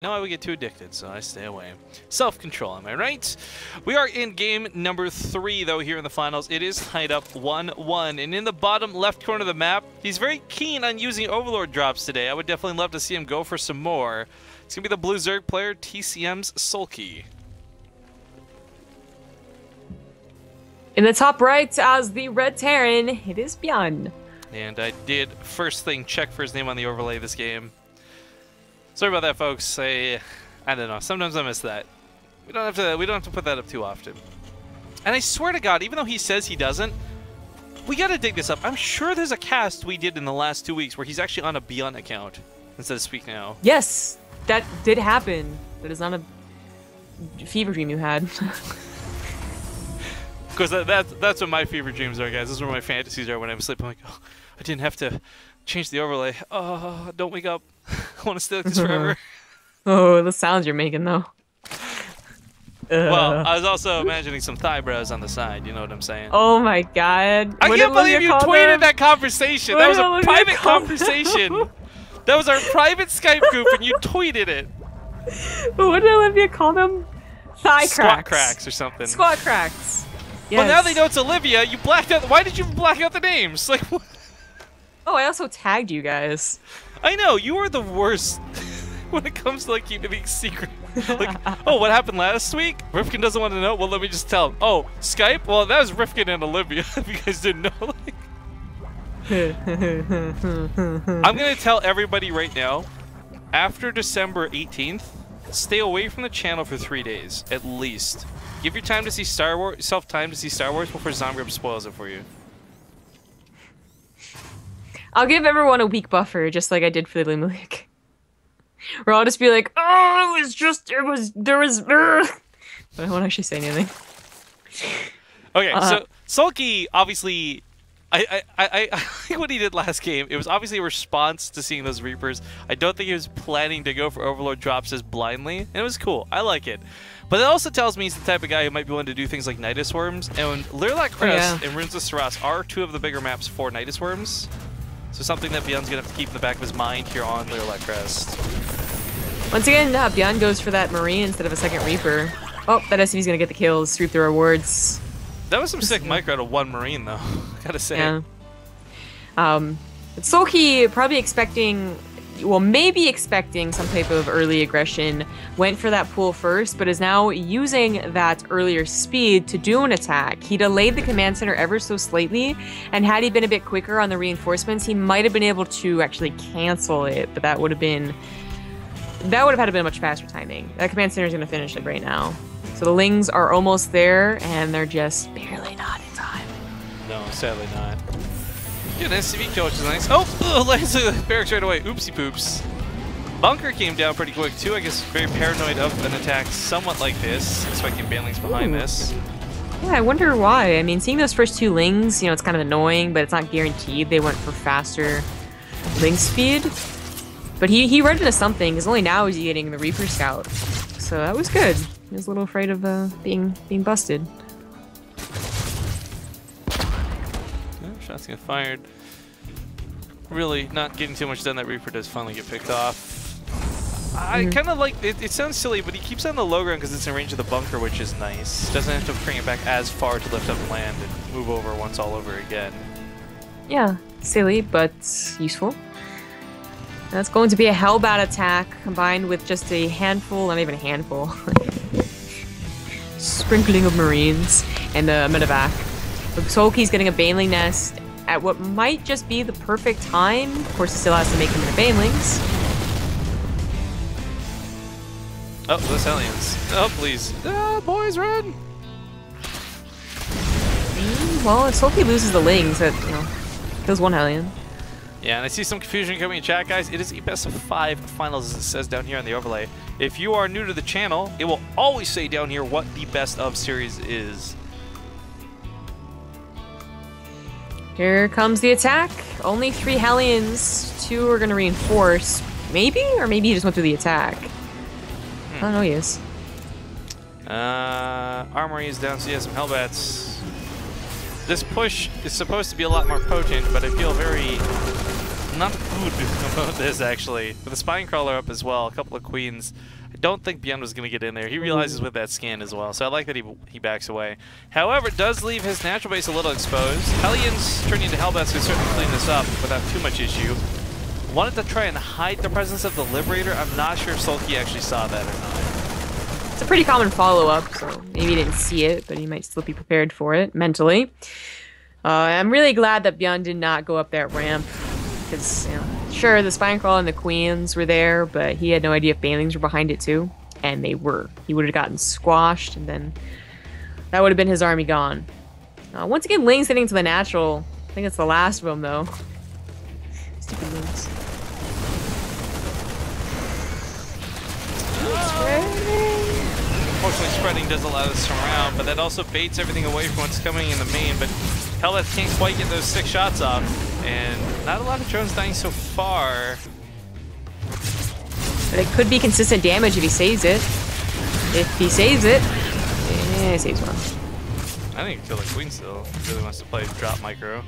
No, I would get too addicted, so I stay away. Self-control, am I right? We are in game number 3, though, here in the finals. It is tied up 1-1, and in the bottom left corner of the map, he's very keen on using Overlord drops today. I would definitely love to see him go for some more. It's going to be the Blue Zerg player, TCM's Soulkey. In the top right, as the Red Terran, it is ByuN. And I did, first thing, check for his name on the overlay this game. Sorry about that, folks. I don't know. Sometimes I miss that. We don't have to put that up too often. And I swear to God, even though he says he doesn't, we gotta dig this up. I'm sure there's a cast we did in the last 2 weeks where he's actually on a ByuN account instead of Speak Now. Yes, that did happen. That is not a fever dream you had. Because that's what my fever dreams are, guys. This is where my fantasies are when I'm asleep. I'm like, oh, I didn't have to change the overlay. Oh, don't wake up. I want to stay like this forever. Oh, the sounds you're making, though. Well, I was also imagining some thigh brows on the side. You know what I'm saying? Oh my God! I can't believe you tweeted that conversation. That was a private conversation. That was our private Skype group, and you tweeted it. What did Olivia call them? Thigh cracks. Squat cracks or something. Squat cracks. Yes. Well, now they know it's Olivia. You blacked out. Why did you black out the names? Like, what? Oh, I also tagged you guys. I know, you are the worst when it comes to like keeping secret. Like, oh, what happened last week? Rifkin doesn't want to know? Well, let me just tell him. Oh, Skype? Well, that was Rifkin and Olivia, if you guys didn't know. Like, I'm going to tell everybody right now, after December 18th, stay away from the channel for 3 days, at least. Give your time to see Star Wars, yourself time to see Star Wars before Zombie spoils it for you. I'll give everyone a week buffer, just like I did for the Olimoleague. Where I'll just be like, oh, there was, but I won't actually say anything. Okay, so Soulkey, obviously, I like what he did last game. It was obviously a response to seeing those Reapers. I don't think he was planning to go for Overlord drops as blindly, and it was cool. I like it. But it also tells me he's the type of guy who might be willing to do things like Nidus Worms, and Lilac Crest and Runes of Saras are two of the bigger maps for Nidus Worms. So something that ByuN's going to have to keep in the back of his mind here on Lilac Crest. Once again, ByuN goes for that Marine instead of a second Reaper. Oh, that SCV's going to get the kills, reap the rewards. That was some sick micro to one Marine, though. Gotta say. Yeah. But Soulkey probably expecting, well, maybe expecting some type of early aggression, went for that pull first, but is now using that earlier speed to do an attack. He delayed the command center ever so slightly, and had he been a bit quicker on the reinforcements, he might have been able to actually cancel it, but that would have had to be much faster timing. That command center is going to finish it right now. So the Lings are almost there, and they're just barely not in time. No, sadly not. Good SCV kill, which is nice. Oh, lands the barracks right away. Oopsie poops. Bunker came down pretty quick too. I guess very paranoid of an attack somewhat like this, expecting banelings behind this. Yeah, I wonder why. I mean, seeing those first two Lings, it's kind of annoying, but it's not guaranteed. They went for faster Ling speed. But he read into something, because only now is he getting the Reaper Scout. So that was good. He was a little afraid of being busted. Shots get fired. Really not getting too much done. That Reaper does finally get picked off. I kind of like it. It sounds silly, but he keeps on the low ground because it's in range of the bunker, which is nice. Doesn't have to bring it back as far to lift up and land and move over once all over again. Yeah, silly, but useful. That's going to be a Hellbat attack combined with just a handful, not even a handful, sprinkling of Marines and a medevac. Soulkey's getting a Baneling nest at what might just be the perfect time. Of course, he still has to make him into Banelings. Oh, those Hellions. Oh, please. Boys, run! Well, if Soulkey loses the Lings, that, kills one Hellion. Yeah, and I see some confusion coming in chat, guys. It is a best of 5 finals, as it says down here on the overlay. If you are new to the channel, it will always say down here what the best of series is. Here comes the attack. Only 3 Hellions. 2 are going to reinforce. Maybe? Or maybe he just went through the attack. I don't know, he is. Armory is down, so he has some Hellbats. This push is supposed to be a lot more potent, but I feel very not good about this, actually. With a Spine Crawler up as well, a couple of Queens. I don't think ByuN was going to get in there. He realizes with that scan as well, so I like that he backs away. However, it does leave his natural base a little exposed. Hellions turning into Hellbats can certainly clean this up without too much issue. Wanted to try and hide the presence of the Liberator. I'm not sure if Soulkey actually saw that or not. It's a pretty common follow-up, so maybe he didn't see it, but he might still be prepared for it mentally. I'm really glad that ByuN did not go up that ramp, because, you know, sure, the Spine Crawl and the Queens were there, but he had no idea if Banelings were behind it too, and they were. He would have gotten squashed, and then that would have been his army gone. Once again, Ling's hitting to the natural. I think it's the last of them, though. Stupid Lings. Unfortunately, spreading does allow us to surround, but that also baits everything away from what's coming in the main. But Hellbats can't quite get those 6 shots off, and not a lot of drones dying so far. But it could be consistent damage if he saves it. If he saves it, yeah, he saves one. I think he killed a Queen still. He really wants to play drop micro.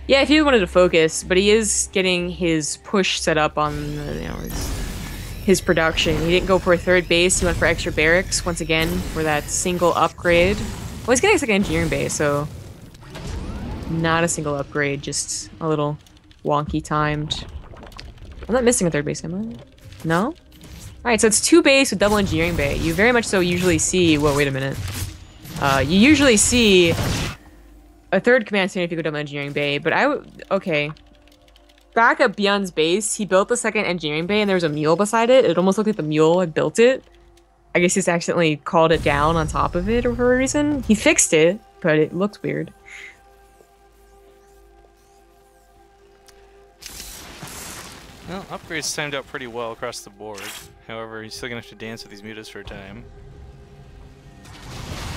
Yeah, if he wanted to focus, but he is getting his push set up on, you know, his production. He didn't go for a 3rd base. He went for extra barracks once again for that single upgrade. Well, he's getting a 2nd engineering base, so not a single upgrade, just a little wonky timed. I'm not missing a 3rd base, am I? No? All right, so it's 2 base with double engineering bay. You very much so usually see. Whoa, wait a minute. You usually see a 3rd command center if you go double engineering bay, but okay. Back at ByuN's base, he built the 2nd engineering bay and there was a mule beside it. It almost looked like the mule had built it. I guess he's accidentally called it down on top of it or for a reason. He fixed it, but it looked weird. Well, upgrades timed out pretty well across the board. However, he's still gonna have to dance with these mutas for a time.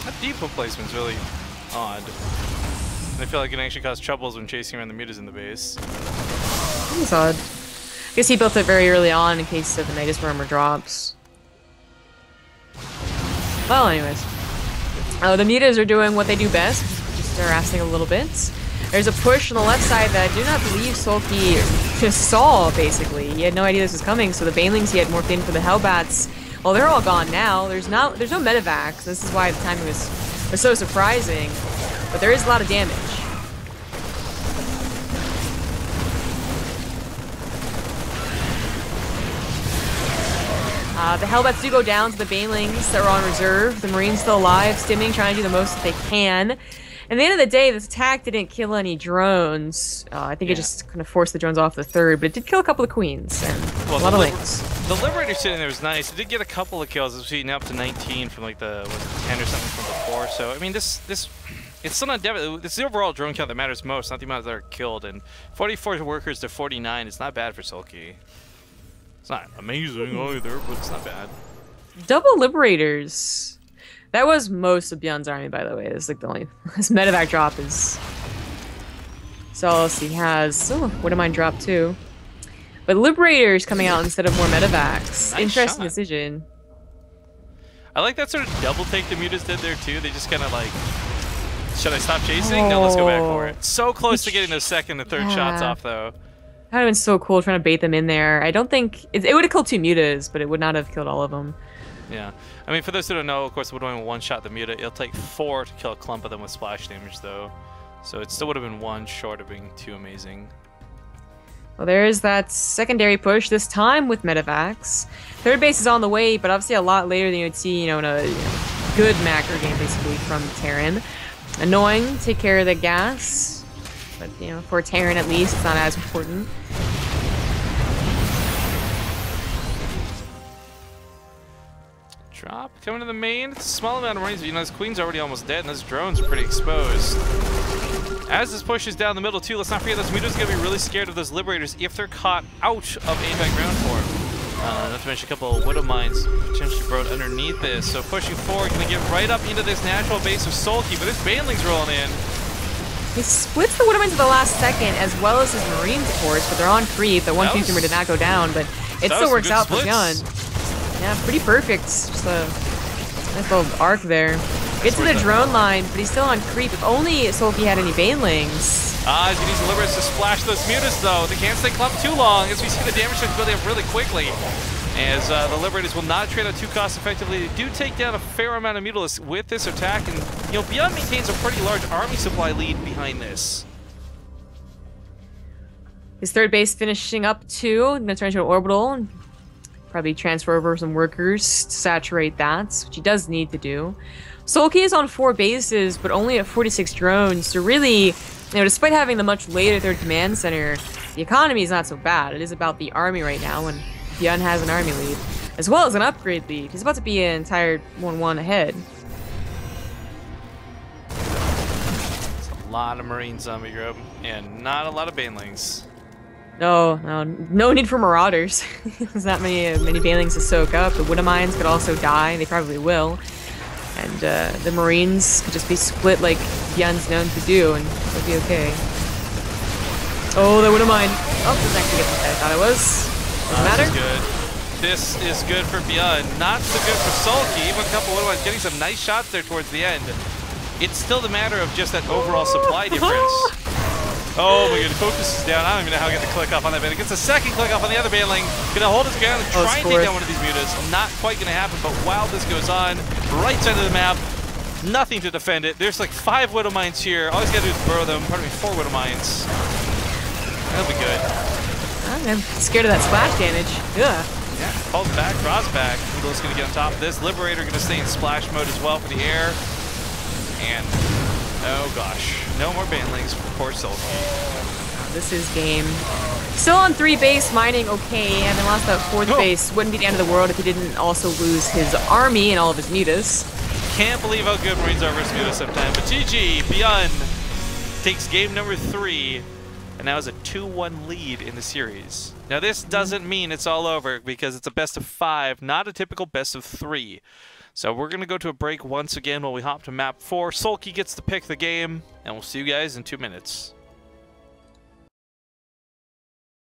That depot placement's really odd. And I feel like it can actually cause troubles when chasing around the mutas in the base. That's odd. I guess he built it very early on in case of the Nidus Murmur drops. Well, anyways. The mutas are doing what they do best, just harassing a little bit. There's a push on the left side that I do not believe Soulkey just saw, basically. He had no idea this was coming, so the Banelings he had morphed in for the Hellbats, well, they're all gone now. There's no medevacs. This is why the timing was so surprising. But there is a lot of damage. The Hellbats do go down to the Banelings that were on reserve. The Marines still alive, stimming, trying to do the most that they can. At the end of the day, this attack didn't kill any drones. I think it just kind of forced the drones off the 3rd, but it did kill a couple of Queens and a lot of Lings. The Liberator sitting there was nice. It did get a couple of kills. It was beating up to 19 from like the 10 or something from before. So I mean, it's still not devastating. It's the overall drone count that matters most, not the amount that are killed. And 44 workers to 49 is not bad for Soulkey. It's not amazing either, but it's not bad. Double Liberators. That was most of ByuN's army, by the way. It's like the only his medevac drop is. So else he has. Oh, Widowmine drop too. But Liberators coming out instead of more medevacs. Nice Interesting shot. decision. I like that sort of double take the mutas did there too. They just kind of like, should I stop chasing? No, let's go back for it. So close to getting those 2nd and 3rd shots off though. That would have been so cool trying to bait them in there. I don't think it would have killed 2 mutas, but it would not have killed all of them. Yeah, I mean, for those who don't know, of course, it would have been 1-shot the muta. It'll take 4 to kill a clump of them with splash damage, though. So it still would have been 1 short of being too amazing. Well, there is that secondary push, this time with medevacs. 3rd base is on the way, but obviously a lot later than you would see, in a good macro game, basically, from Terran. Annoying, take care of the gas. But, for Terran at least, it's not as important. Drop coming to the main. It's a small amount of Marines, but this Queen's already almost dead, and those drones are pretty exposed. As this pushes down the middle, too, let's not forget those mutas are going to be really scared of those Liberators if they're caught out of AVAC ground form. Not to mention a couple of Widow Mines potentially brought underneath this. So pushing forward, going to get right up into this natural base of Soulkey, but there's Banelings rolling in. He splits the Widow Mines at the last second, as well as his Marines, of course, but they're on creep. The one Future did not go down, but it still works out for ByuN. Yeah, pretty perfect. Just a nice little arc there. Gets to the drone line, but he's still on creep. If only Soulkey had any Banelings. As he needs the Liberators to splash those Mutas, though. They can't stay clumped too long, as we see the damage starts building up really quickly. As the Liberators will not trade out too cost effectively. They do take down a fair amount of Mutalisks with this attack, and ByuN maintains a pretty large army supply lead behind this. His third base finishing up too. Gonna turn into an orbital. Probably transfer over some workers to saturate that, which he does need to do. Soulkey is on 4 bases, but only at 46 drones. So really, despite having the much later third command center, the economy is not so bad. It is about the army right now, and ByuN has an army lead, as well as an upgrade lead. He's about to be an entire 1-1 ahead. It's a lot of Marine zombie grub, and not a lot of Banelings. No need for Marauders. There's not many Banelings to soak up. The Widowmines could also die. They probably will. And the Marines could just be split like ByuN's known to do, and it'll be okay. Oh, the Widowmine. Oh, this actually gets what I thought it was. Doesn't matter. This is good for ByuN. Not so good for Soulkey. Even a couple of Widowmines getting some nice shots there towards the end. It's still the matter of just that overall supply difference. Oh my god, focus is down. I don't even know how to get the click off on that Baneling. Gets a second click off on the other Baneling. Gonna hold his ground and try and take down one of these Mutas. Not quite gonna happen, but while this goes on, right side of the map, nothing to defend it. There's like 5 Widowmines here. All he's gotta do is burrow them. Pardon me, 4 Widowmines. That'll be good. I'm scared of that splash damage. Ugh. Yeah, falls back, draws back. Eagle's gonna get on top of this. Liberator gonna stay in splash mode as well for the air. And oh gosh, no more Banelings for poor Soulkey. This is game. Still on 3 base, mining okay, and then lost that 4th base. Wouldn't be the end of the world if he didn't also lose his army and all of his Mutas. Can't believe how good Marines are versus Mutas sometimes. But GG, ByuN takes game number 3, and now has a 2-1 lead in the series. Now this doesn't mean it's all over, because it's a best of 5, not a typical best of 3. So we're going to go to a break once again while we hop to map 4. Soulkey gets to pick the game, and we'll see you guys in 2 minutes.